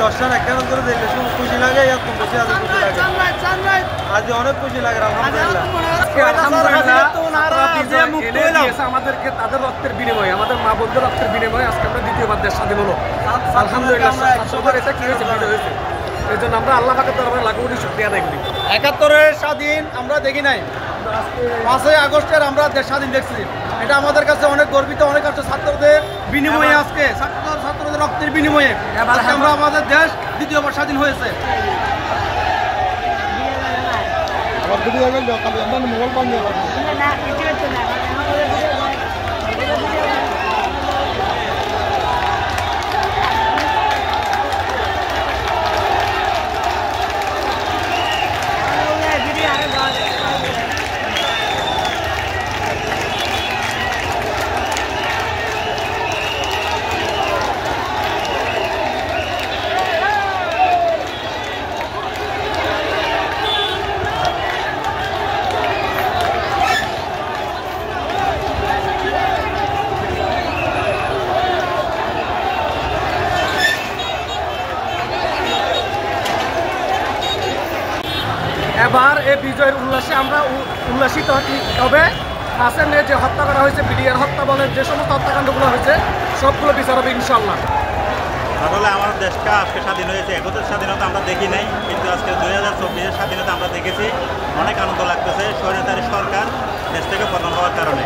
10টার একখান করে দেখলে শুধু খুশি লাগে, এত খুশি আজ খুশি লাগে, আজ অনেক খুশি লাগে আলহামদুলিল্লাহ। আমাদেরকে তাদের রক্তের বিনিময়ে, আমাদের মা বোনদের রক্তের বিনিময়ে আজকে আমরা দ্বিতীয়বার দেশ স্বাধীন হলো আলহামদুলিল্লাহ। এটা কি হয়েছে, বিজয় হয়েছে, এই জন্য আমরা আল্লাহ পাকের দরবারে লাখো কোটি শুকরিয়া আদায় করি। 71-এর স্বাধীন আমরা দেখি নাই, 5ই আগস্টের আমরা দেশ স্বাধীন দেখছি, এটা আমাদের কাছে অনেক গর্বিত। অনেক আছে ছাত্রদের বিনিময়ে, আজকে ছাত্রদের রক্তের বিনিময়ে আমরা আমাদের দেশ দ্বিতীয়বার স্বাধীন হয়েছে। এবার এই বিজয়ের উল্লাসে আমরা উল্লাসিত হবে। হাসেনের যে হত্যা করা হয়েছে, বিডিআর হত্যা বলেন, যে সমস্ত হত্যাকাণ্ডগুলো হয়েছে সবগুলো বিচার হবে ইনশাল্লাহ। আসলে আমার দেশটা আজকে স্বাধীন হয়েছে। 71-এর স্বাধীনতা আমরা দেখি নাই, কিন্তু আজকে 2024-এর স্বাধীনতা আমরা দেখেছি। অনেক আনন্দ লাগতেছে স্বৈরাচারী সরকার দেশ থেকে পতন হওয়ার কারণে।